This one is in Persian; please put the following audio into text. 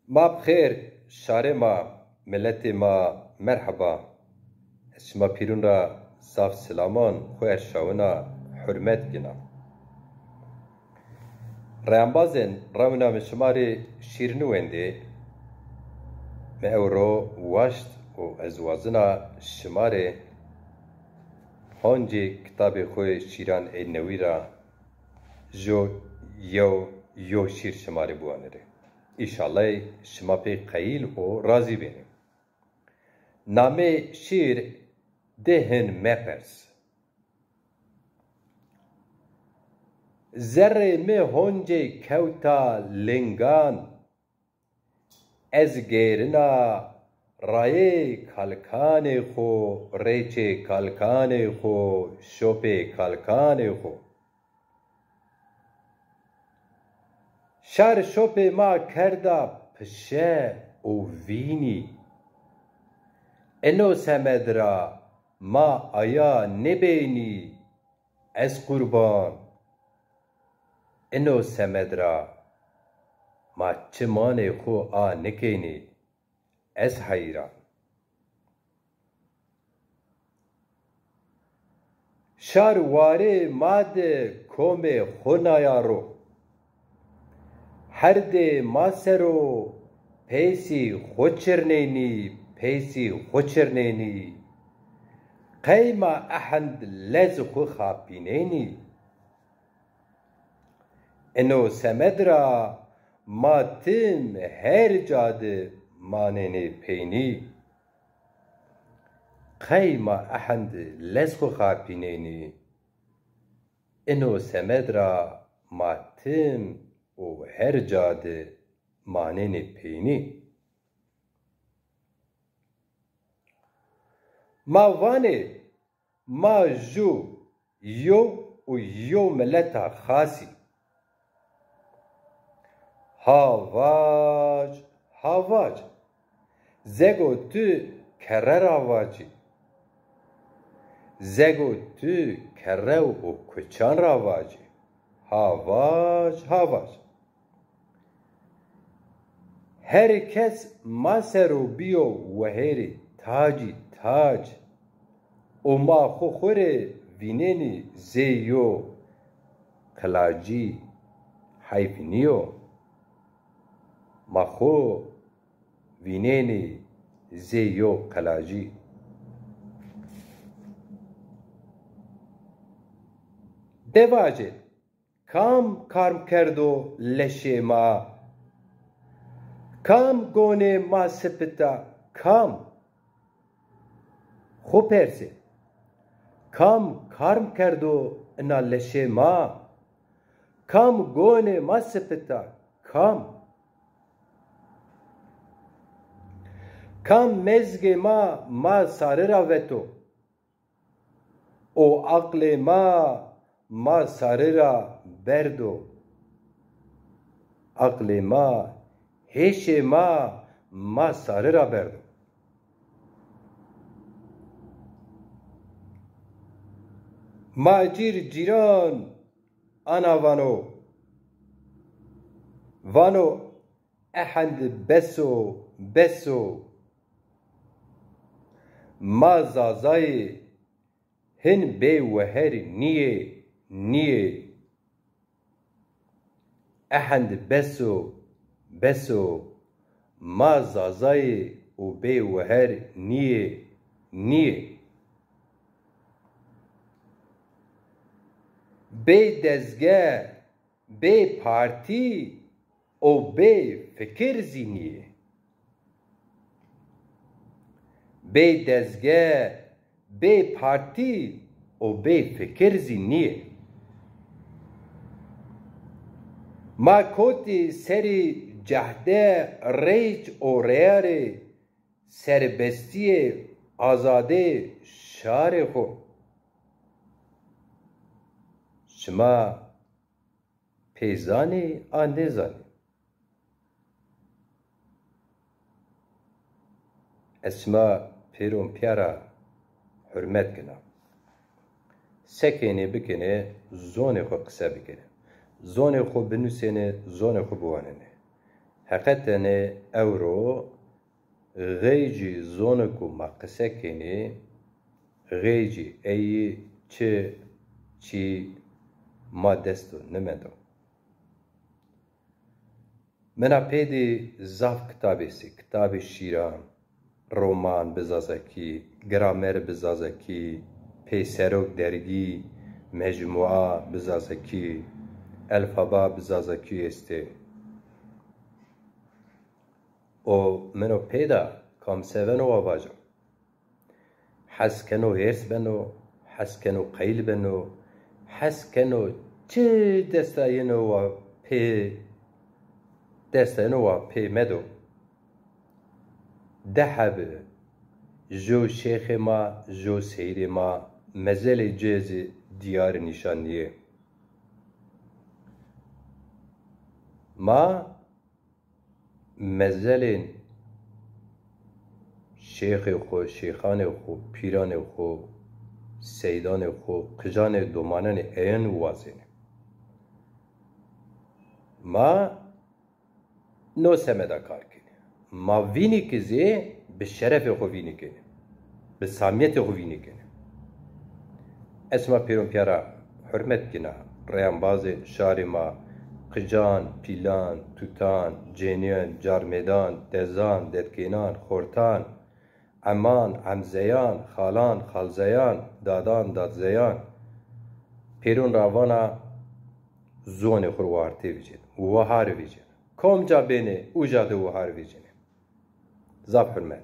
ما بخير شارع ما ملت ما مرحبا اسما پیرون را صاف سلامان خوش شاونا حرمت گنا رامبازن راونا مشماری شیرنوینده ما اورو واشت و ازوازنا شماره هانجی کتاب خوی شیران اینوی را یو شیر شماری بوانره İnşallah şima pe qayil o razı benim. Name şiir dehen mepers. Zerre me honce kevta lingan. Ez gerina raye kalkane xo, reçe kalkane xo, şope kalkane xo. شر شوپ ما کرده پشه او وینی انو سمدرا ما آیا نبینی از قربان انو سمدرا ما چمان خو آ نکنی از حیران شر واره ماد کوم خونایا رو هر ده ماسرو پیسی خوچرنینی قیما احند لز خو خاپینینی انو سمدرا ما تم هر جاده مانینی پینی قیما احند لز خو خاپینینی انو سمدرا ما تم و هر جاده مانین پینی ما وانه ما جو یو ملتا خاصی هاواج زگو تو کرر آواجی زگو تو کرر و کچان راواجی هاواج herkes maseru biyo veheri tac o ma khokhore vineni zeyo kalaji hayfiniyo ma kho vineni zeyo kalaji devaje kam karm kerdo leşe ma کام گونه ما سپتا کام خو پرسه کام کارم کردو انا لشه ما کام گونه ما سپتا کام مزگ ما ساره راوتو او عقل ما ساره را بردو عقل هیچ ما ساره را بردم ما جیران انا وانو احند بسو ما زازای هن بی وهر نیه احند بسو ما زازای و بی وهر نیه بی دزگه بی پارتی و بی فکر زینیه بی دزگه بی پارتی و بی فکر زینیه ما کوتی سری جهده ریج و ریاره سربستی آزاده شار خو شما پیزانی آنده زانی اسما پیرون پیارا حرمت کنم سکینه بکنه زون خو قصه بکنه زون خو بنوسینه زون خو بواننه حقیقتنه اورو غیجی زونکو ما قصه کنی غیجی ای چی ما دستو نمدو. منا پیدی زاف کتابی سی، کتاب شیران، رومان بزازکی، گرامر بزازکی، پیسروک درگی، مجموعه بزازکی، الفابا بزازکی استه. و منو پیدا کام سوینو آواجم. حس کنو هرس بنو، حس کنو قیل بنو، حس کنو چه دستاینو و پی مدو. دحب جو شیخ ما جو سیر ما مزل جز دیار نشانیه. ما مزل شیخ خو، شیخان خو، پیران خو، سیدان خو، قجان دومانان این وازنه. ما نو سمدا کار کنه. ما وینی کزی به شرف خو وینی کنه. به سامیت خو وینی کنه. اسما پیرون پیارا حرمت کنه. ریانباز شاری ما قجان، پیلان، توتان، جینیان، جارمیدان، دزان، ددکینان، خورتان، عمان، عمزیان، خالان، خالزیان، دادان، دادزیان پیرون راوانا زون خوروارتی ویجید وهار ویجید کام جا بینه او جا دو وهار ویجید زاب حرمت